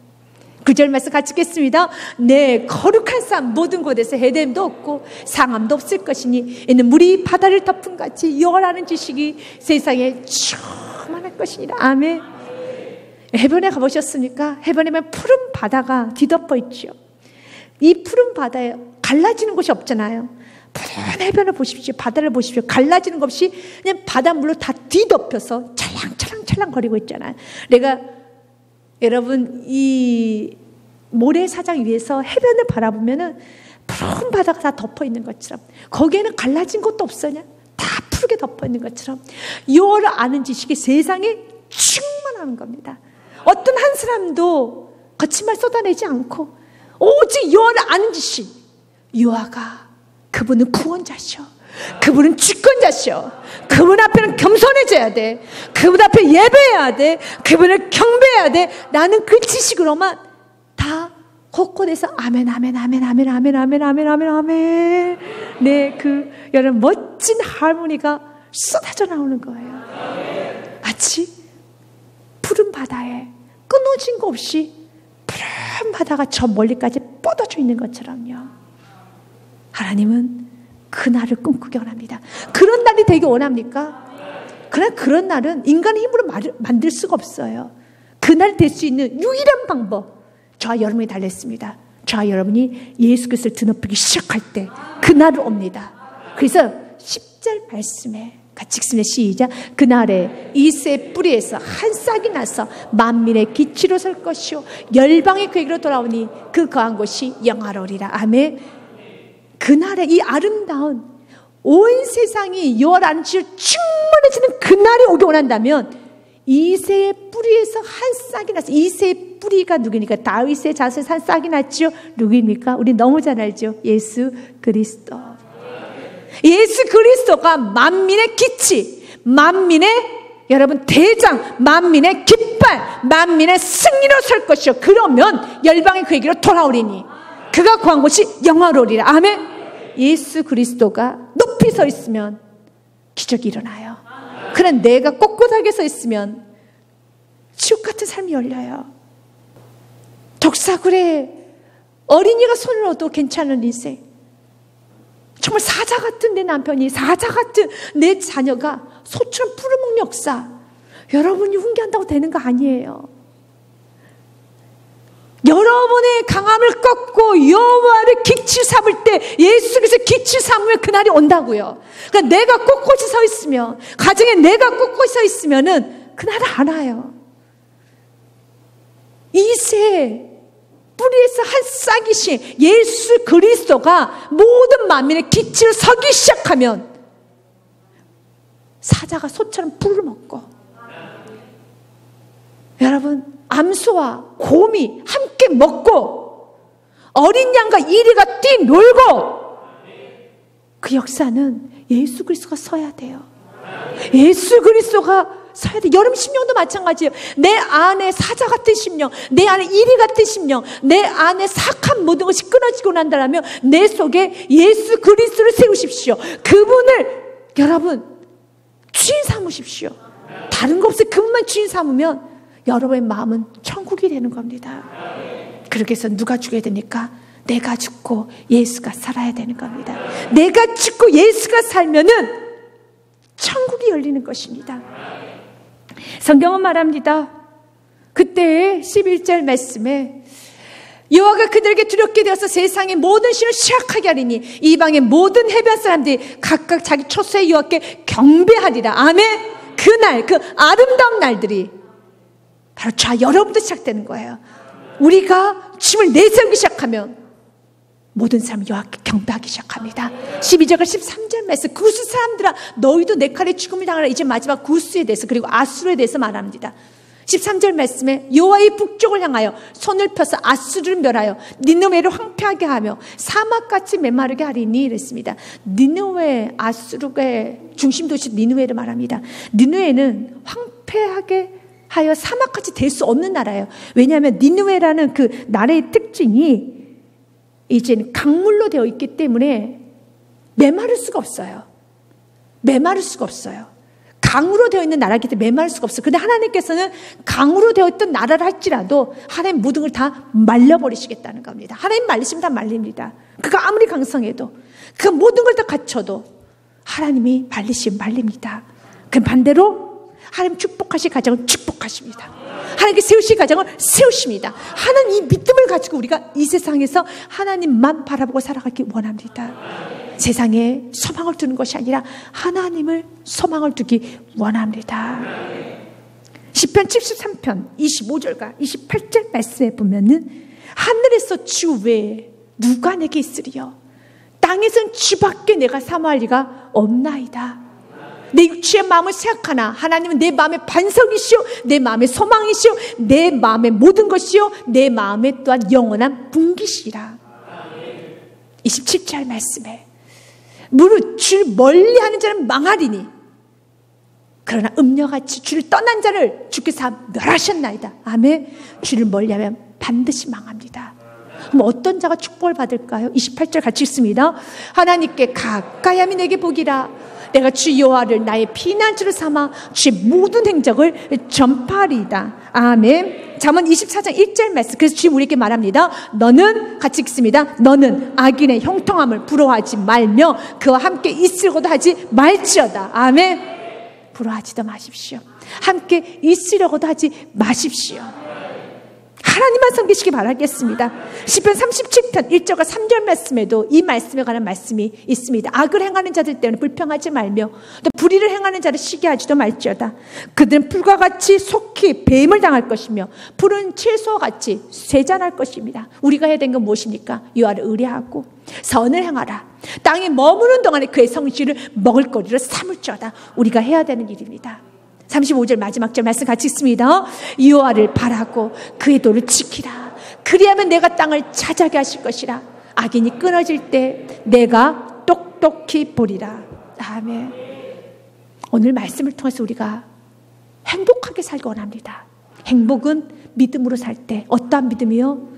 9절 말씀 같이 읽겠습니다. 네, 거룩한 삶 모든 곳에서 해됨도 없고 상함도 없을 것이니 이는 물이 바다를 덮은 같이 여호와라는 지식이 세상에 충만할 것이니라. 아멘. 해변에 가보셨습니까? 해변에 보면 푸른 바다가 뒤덮어 있죠. 이 푸른 바다에 갈라지는 곳이 없잖아요. 푸른 해변을 보십시오. 바다를 보십시오. 갈라지는 것 없이 그냥 바닷물로 다 뒤덮여서 찰랑찰랑 거리고 있잖아요. 내가 여러분 이 모래사장 위에서 해변을 바라보면은 푸른 바다가 다 덮어 있는 것처럼 거기에는 갈라진 것도 없으냐? 다 푸르게 덮어 있는 것처럼 여호와를 아는 지식이 세상에 충만한 겁니다. 어떤 한 사람도 거친 말 쏟아내지 않고 오직 여호와를 아는 지식. 여호와가 그분은 구원자셔. 그분은 주권자셔. 그분 앞에는 겸손해져야 돼. 그분 앞에 예배해야 돼. 그분을 경배해야 돼. 나는 그 지식으로만 다 곳곳에서 아멘 아멘 아멘 아멘 아멘 아멘 아멘 아멘 아멘. 네, 그 여러분 멋진 하모니가 쏟아져 나오는 거예요. 마치 푸른 바다에 끊어진 거 없이 푸른 바다가 저 멀리까지 뻗어져 있는 것처럼요. 하나님은 그 날을 꿈꾸기 원합니다. 그런 날이 되기 원합니까? 그러나 그런 날은 인간의 힘으로 만들 수가 없어요. 그날 될 수 있는 유일한 방법, 저와 여러분이 달렸습니다. 저와 여러분이 예수 그리스도를 드높이기 시작할 때 그날은 옵니다. 그래서 10절 말씀에 같이 읽습니다. 시작. 그날에 이새의 뿌리에서 한 싹이 나서 만민의 기치로 설 것이요 열방이 그에게로 돌아오니 그 거한 곳이 영화로우리라. 아멘. 그날에 이 아름다운 온 세상이 여호와를 아는 지식으로 충만해지는 그날이 오기 원한다면 이새의 뿌리에서 한 싹이 났어. 이새의 뿌리가 누구니까? 다윗의 자손에서 한 싹이 났죠. 누구입니까? 우리 너무 잘 알죠. 예수 그리스도. 예수 그리스도가 만민의 기치, 만민의 여러분 대장, 만민의 깃발, 만민의 승리로 설 것이요 그러면 열방이 그에게로 돌아오리니 그가 구한 곳이 영화로우리라. 아멘. 예수 그리스도가 높이 서 있으면 기적이 일어나요. 그러나 내가 꼿꼿하게 서 있으면 지옥 같은 삶이 열려요. 독사굴에 어린이가 손을 넣어도 괜찮은 인생. 정말 사자 같은 내 남편이, 사자 같은 내 자녀가 소처럼 풀을 먹는 역사. 여러분이 훈계한다고 되는 거 아니에요. 여러분의 강함을 꺾고 여호와를 기치 삼을 때 예수께서 기치 삼으면 그날이 온다고요. 그러니까 내가 꼿꼿이 서 있으면, 가정에 내가 꼿꼿이 서 있으면은 그날은 안 와요. 이새 뿌리에서 한 싹이신 예수 그리스도가 모든 만민의 기치를 서기 시작하면 사자가 소처럼 풀을 먹고, 여러분 암소와 곰이 함께 먹고 어린 양과 이리가 뛰놀고, 그 역사는 예수 그리스도가 서야 돼요. 예수 그리스도가 서야 돼. 여러분 심령도 마찬가지예요. 내 안에 사자 같은 심령, 내 안에 이리 같은 심령, 내 안에 사악한 모든 것이 끊어지고 난다면 내 속에 예수 그리스도를 세우십시오. 그분을 여러분 주인 삼으십시오. 다른 거 없어요. 그분만 주인 삼으면 여러분의 마음은 천국이 되는 겁니다. 그렇게 해서 누가 죽어야 되니까? 내가 죽고 예수가 살아야 되는 겁니다. 내가 죽고 예수가 살면은 천국이 열리는 것입니다. 성경은 말합니다. 그때 11절 말씀에 여호와가 그들에게 두렵게 되어서 세상의 모든 신을 시악하게 하리니 이방의 모든 해변 사람들이 각각 자기 초소의 여호와께 경배하리라. 아멘. 그날, 그 아름다운 날들이 바로 저 여러분도 시작되는 거예요. 우리가 춤을 내세우기 시작하면 모든 사람이 여호와께 경배하기 시작합니다. 12절과 13절 말씀, 구스 사람들아 너희도 내 칼에 죽음을 당하라. 이제 마지막 구스에 대해서, 그리고 아수르에 대해서 말합니다. 13절 말씀에 여호와의 북쪽을 향하여 손을 펴서 아수르를 멸하여 니느웨를 황폐하게 하며 사막같이 메마르게 하리니 이랬습니다. 니느웨, 아수르의 중심 도시 니느웨를 말합니다. 니느웨는 황폐하게 하여 사막같이 될 수 없는 나라예요. 왜냐하면 니느웨라는 그 나라의 특징이 이제는 강물로 되어 있기 때문에 메마를 수가 없어요. 메마를 수가 없어요. 강으로 되어 있는 나라이기 때문에 메마를 수가 없어요. 그런데 하나님께서는 강으로 되어 있던 나라를 할지라도 하나님 모든 걸 다 말려버리시겠다는 겁니다. 하나님 말리시면 다 말립니다. 그가 아무리 강성해도, 그 모든 걸 다 갖춰도 하나님이 말리시면 말립니다. 그럼 반대로 하나님 축복하실 가정을 축복하십니다. 하나님께 세우실 가정을 세우십니다. 하나님 이 믿음을 가지고 우리가 이 세상에서 하나님만 바라보고 살아가기 원합니다. 세상에 소망을 두는 것이 아니라 하나님을 소망을 두기 원합니다. 시편 73편 25절과 28절 말씀에 보면은 하늘에서 주 외에 누가 내게 있으리요? 땅에선 주밖에 내가 사모할 리가 없나이다. 내 육체의 마음을 생각하나 하나님은 내 마음의 반석이시오, 내 마음의 소망이시오, 내 마음의 모든 것이요, 내 마음의 또한 영원한 분기시라. 27절 말씀에 무릇 주를 멀리하는 자는 망하리니 그러나 음녀같이 주를 떠난 자를 주께서 멸하셨나이다. 아멘. 주를 멀리하면 반드시 망합니다. 그럼 어떤 자가 축복을 받을까요? 28절 같이 읽습니다. 하나님께 가까이 하면 내게 복이라. 내가 주 여호와를 나의 피난처로 삼아 주의 모든 행적을 전파하리이다. 아멘. 잠언 24장 1절 말씀. 그래서 주님 우리에게 말합니다. 너는, 같이 읽습니다. 너는 악인의 형통함을 부러워하지 말며 그와 함께 있으려고도 하지 말지어다. 아멘. 부러워하지도 마십시오. 함께 있으려고도 하지 마십시오. 하나님만 섬기시기 바라겠습니다. 시편 37편 1절과 3절 말씀에도 이 말씀에 관한 말씀이 있습니다. 악을 행하는 자들 때문에 불평하지 말며 또 불의를 행하는 자를 시기하지도 말지어다. 그들은 풀과 같이 속히 뱀을 당할 것이며 푸른 채소와 같이 쇠잔할 것입니다. 우리가 해야 되는 건 무엇입니까? 여호와를 의뢰하고 선을 행하라. 땅에 머무는 동안에 그의 성실을 먹을 거리로 삼을지어다. 우리가 해야 되는 일입니다. 35절 마지막 절 말씀 같이 읽습니다. 여호와를 바라고 그의 도를 지키라. 그리하면 내가 땅을 차지하게 하실 것이라. 악인이 끊어질 때 내가 똑똑히 보리라. 아멘. 오늘 말씀을 통해서 우리가 행복하게 살기 원합니다. 행복은 믿음으로 살 때, 어떠한 믿음이요?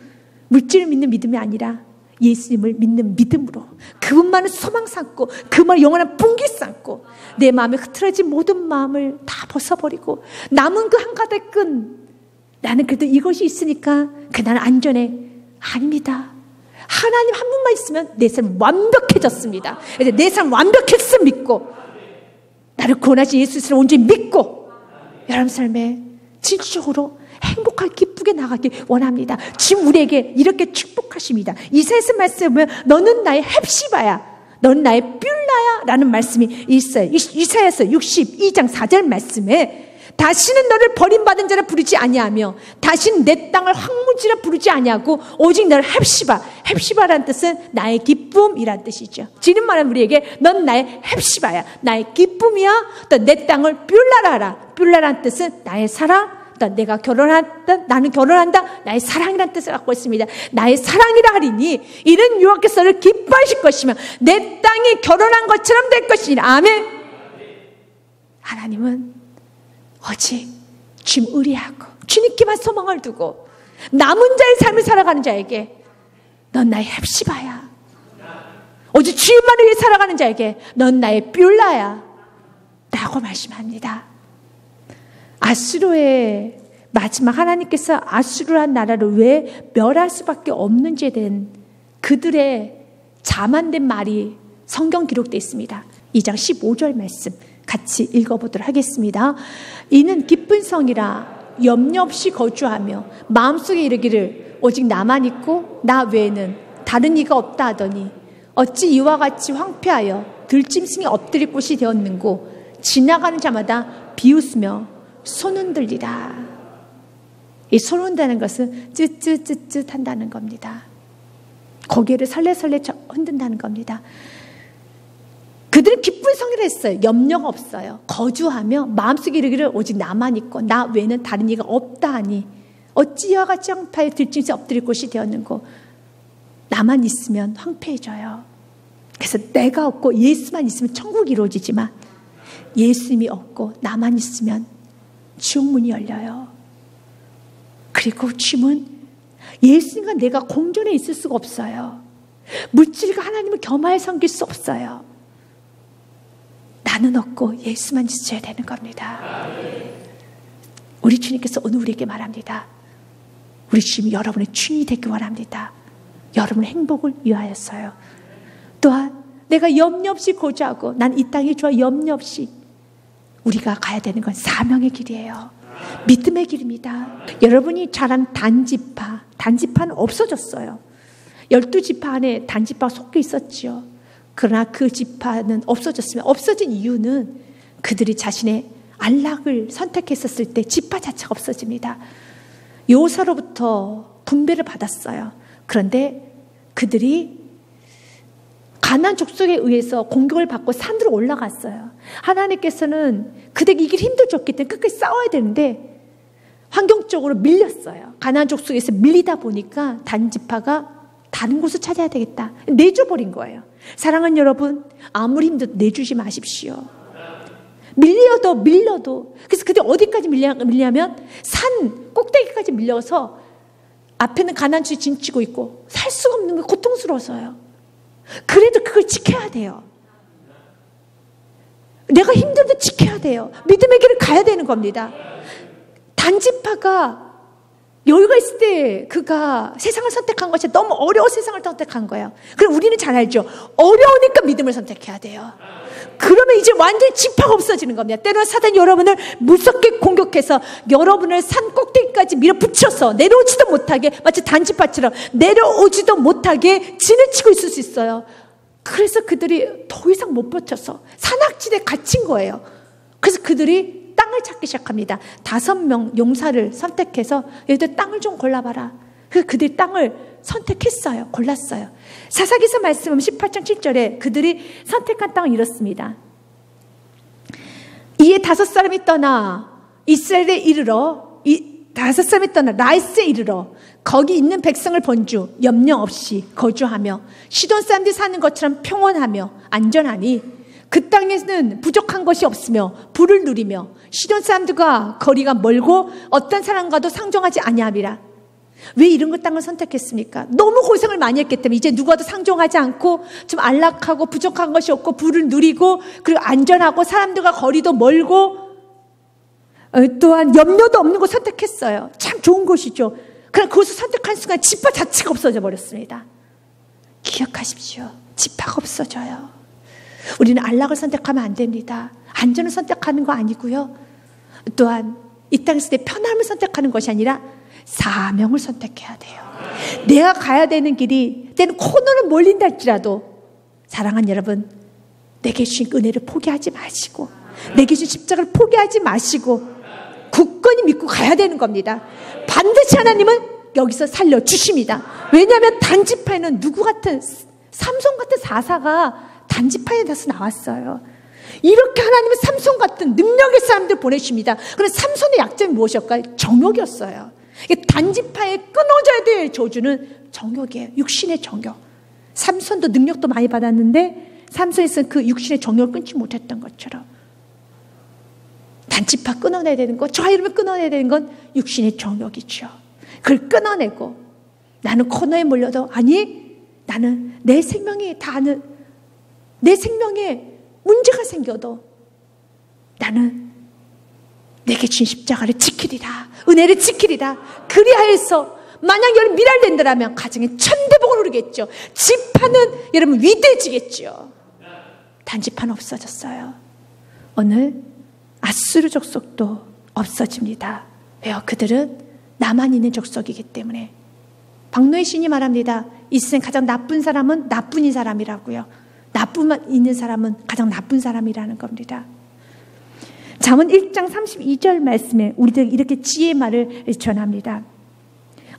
물질을 믿는 믿음이 아니라 예수님을 믿는 믿음으로 그분만을 소망 삼고 그분만을 영원한 분기 삼고 내 마음에 흐트러진 모든 마음을 다 벗어버리고 남은 그 한 가닥 끈, 나는 그래도 이것이 있으니까 나는 안전해. 아닙니다. 하나님 한 분만 있으면 내 삶 완벽해졌습니다. 내 삶 완벽했음 믿고 나를 구원하신 예수 스스로 온전히 믿고 여러분 삶에 진취적으로 행복하게 기쁘게 기쁘게 나가길 원합니다. 지금 우리에게 이렇게 축복하십니다. 이사야서 말씀에 보면 너는 나의 헵시바야, 너는 나의 뷸라야 라는 말씀이 있어요. 이사야서 62장 4절 말씀에 다시는 너를 버림받은 자라 부르지 아니하며 다시는 내 땅을 황무지라 부르지 아니하고 오직 너를 헵시바, 헵시바라는 뜻은 나의 기쁨이란 뜻이죠. 지금 말하는 우리에게 넌 나의 헵시바야, 나의 기쁨이야. 또 내 땅을 뷸라라라, 뷸라라는 뜻은 나의 사랑, 또 내가 결혼한다, 나는 결혼한다, 나의 사랑이라는 뜻을 갖고 있습니다. 나의 사랑이라 하리니 이는 여호와께서 너를 기뻐하실 것이며 내 땅이 결혼한 것처럼 될 것이니라. 아멘. 하나님은 오직 주님 의리하고 주님께만 소망을 두고 남은 자의 삶을 살아가는 자에게 넌 나의 헵시바야, 오직 주님만을 위해 살아가는 자에게 넌 나의 뷸라야 라고 말씀합니다. 아수르의 마지막, 하나님께서 아수르란 나라를 왜 멸할 수밖에 없는지에 대한 그들의 자만된 말이 성경 기록되어 있습니다. 2장 15절 말씀 같이 읽어보도록 하겠습니다. 이는 기쁜 성이라 염려 없이 거주하며 마음속에 이르기를 오직 나만 있고 나 외에는 다른 이가 없다 하더니 어찌 이와 같이 황폐하여 들짐승이 엎드릴 곳이 되었는고 지나가는 자마다 비웃으며 손 흔들리라. 이 손 흔드는 것은 쯧쯧쯧쯧 한다는 겁니다. 고개를 설레설레 흔든다는 겁니다. 그들은 기쁜 성이라 했어요. 염려가 없어요. 거주하며 마음속에 이르기를 오직 나만 있고 나 외에는 다른 이가 없다 하니 어찌 이와 같이 황폐하여 들짐승이 엎드릴 곳이 되었는고 나만 있으면 황폐해져요. 그래서 내가 없고 예수만 있으면 천국이 이루어지지만 예수님이 없고 나만 있으면 지옥문이 열려요. 그리고 주님은 예수님과 내가 공존해 있을 수가 없어요. 물질과 하나님을 겸하여 섬길 수 없어요. 나는 없고 예수만 있어야 되는 겁니다. 우리 주님께서 오늘 우리에게 말합니다. 우리 주님이 여러분의 주인이 되기 원합니다. 여러분의 행복을 위하여서요. 또한 내가 염려 없이 고주하고 난 이 땅이 좋아 염려 없이, 우리가 가야 되는 건 사명의 길이에요. 믿음의 길입니다. 여러분이 잘 아는 단지파는 없어졌어요. 12지파 안에 단지파가 속해 있었지요. 그러나 그 지파는 없어졌으면, 없어진 이유는 그들이 자신의 안락을 선택했었을 때 지파 자체가 없어집니다. 여호사로부터 분배를 받았어요. 그런데 그들이 가나안 족속에 의해서 공격을 받고 산으로 올라갔어요. 하나님께서는 그들에게 이길 힘을 줬기 때문에 끝까지 싸워야 되는데 환경적으로 밀렸어요. 가나안 족속에서 밀리다 보니까 단지파가 다른 곳을 찾아야 되겠다, 내줘버린 거예요. 사랑하는 여러분, 아무리 힘들어도 내주지 마십시오. 밀려도. 그래서 그때 어디까지 밀냐면 산 꼭대기까지 밀려서 앞에는 가나안이 진치고 있고 살 수가 없는 게 고통스러워서요. 그래도 그걸 지켜야 돼요. 내가 힘들어도 지켜야 돼요. 믿음의 길을 가야 되는 겁니다. 단지파가 여유가 있을 때 그가 세상을 선택한 것이 너무 어려운 세상을 선택한 거예요. 그럼 우리는 잘 알죠. 어려우니까 믿음을 선택해야 돼요. 그러면 이제 완전히 지파가 없어지는 겁니다. 때로는 사단이 여러분을 무섭게 공격해서 여러분을 산 꼭대기까지 밀어붙여서 내려오지도 못하게, 마치 단지파처럼 내려오지도 못하게 지내치고 있을 수 있어요. 그래서 그들이 더 이상 못 버텨서 산악지대에 갇힌 거예요. 그래서 그들이 땅을 찾기 시작합니다. 5명 용사를 선택해서 얘들 땅을 좀 골라봐라. 그래서 그들이 땅을 선택했어요. 골랐어요. 사사기서 말씀은 18장 7절에 그들이 선택한 땅은 이렇습니다. 이에 5사람이 떠나 이스라엘에 이르러, 5사람이 떠나 라이스에 이르러 거기 있는 백성을 본주 염려 없이 거주하며 시돈 사람들이 사는 것처럼 평온하며 안전하니 그 땅에는 부족한 것이 없으며 부를 누리며 시돈 사람들과 거리가 멀고 어떤 사람과도 상종하지 아니함이라. 왜 이런 것 땅을 선택했습니까? 너무 고생을 많이 했기 때문에 이제 누구와도 상종하지 않고 좀 안락하고 부족한 것이 없고 부를 누리고 그리고 안전하고 사람들과 거리도 멀고 또한 염려도 없는 곳 선택했어요. 참 좋은 곳이죠. 그러나 그것을 선택한 순간 지파 자체가 없어져 버렸습니다. 기억하십시오. 지파가 없어져요. 우리는 안락을 선택하면 안 됩니다. 안전을 선택하는 거 아니고요. 또한 이 땅에 있을 때 편함을 선택하는 것이 아니라 사명을 선택해야 돼요. 내가 가야 되는 길이 때는 코너를 몰린다 할지라도 사랑하는 여러분, 내게 주신 은혜를 포기하지 마시고 내게 주신 십자가를 포기하지 마시고 굳건히 믿고 가야 되는 겁니다. 반드시 하나님은 여기서 살려주십니다. 왜냐하면 단지파에는 누구 같은, 삼손 같은 사사가 단지파에 나왔어요. 이렇게 하나님은 삼손 같은 능력의 사람들 보내십니다. 그런데 삼손의 약점이 무엇이었을까요? 정욕이었어요. 단지파에 끊어져야 될 저주는 정욕이에요. 육신의 정욕. 삼손도 능력도 많이 받았는데 삼손에서는 그 육신의 정욕을 끊지 못했던 것처럼 단지파 끊어내야 되는 것, 저 이름을 끊어내야 되는 건 육신의 정욕이죠. 그걸 끊어내고 나는 코너에 몰려도 아니 나는 내 생명이 다는 내 생명에 문제가 생겨도 나는 내게 주신 십자가를 지키리라. 은혜를 지키리라. 그리하여서 만약 여러분 미랄된다라면 가정에 천대복을 누리겠죠. 지파는 여러분 위대해지겠죠. 단지파는 없어졌어요. 오늘 아수르 족속도 없어집니다. 왜요? 그들은 나만 있는 족속이기 때문에. 박노해 신이 말합니다. 이 세상 가장 나쁜 사람은 나뿐인 사람이라고요. 나뿐만 있는 사람은 가장 나쁜 사람이라는 겁니다. 잠언 1장 32절 말씀에 우리들 이렇게 지혜의 말을 전합니다.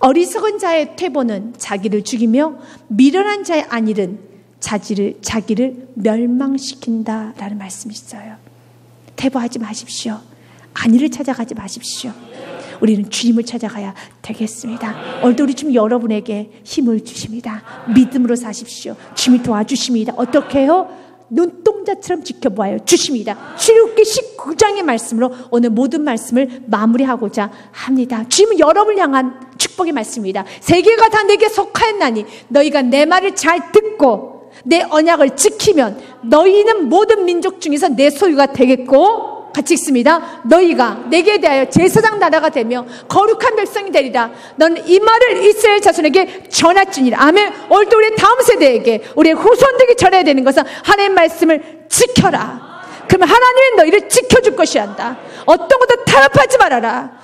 어리석은 자의 퇴보는 자기를 죽이며 미련한 자의 안일은 자기를 멸망시킨다라는 말씀이 있어요. 퇴보하지 마십시오. 안일을 찾아가지 마십시오. 우리는 주님을 찾아가야 되겠습니다. 오늘도 우리 주님 여러분에게 힘을 주십니다. 믿음으로 사십시오. 주님이 도와주십니다. 어떻게 해요? 눈동자처럼 지켜보아요. 주십니다. 출애굽기 19장의 말씀으로 오늘 모든 말씀을 마무리하고자 합니다. 주님은 여러분을 향한 축복의 말씀입니다. 세계가 다 내게 속하였나니 너희가 내 말을 잘 듣고 내 언약을 지키면 너희는 모든 민족 중에서 내 소유가 되겠고, 같이 읽습니다. 너희가 내게 대하여 제사장 나라가 되며 거룩한 백성이 되리라. 너는 이 말을 이스라엘 자손에게 전할지니라. 아멘. 오늘도 우리 다음 세대에게, 우리의 후손들에게 전해야 되는 것은 하나님의 말씀을 지켜라. 그러면 하나님은 너희를 지켜줄 것이란다. 어떤 것도 타협하지 말아라.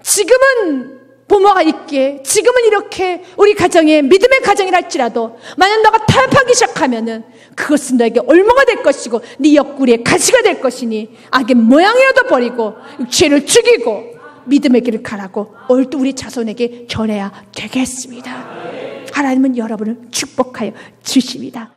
지금은 부모가 있기에, 지금은 이렇게 우리 가정에 믿음의 가정이랄지라도 만약 너가 타협하기 시작하면은 그것은 너에게 올무가 될 것이고 네 옆구리에 가시가 될 것이니 악의 모양이라도 버리고 죄를 죽이고 믿음의 길을 가라고 오늘도 우리 자손에게 전해야 되겠습니다. 하나님은 여러분을 축복하여 주십니다.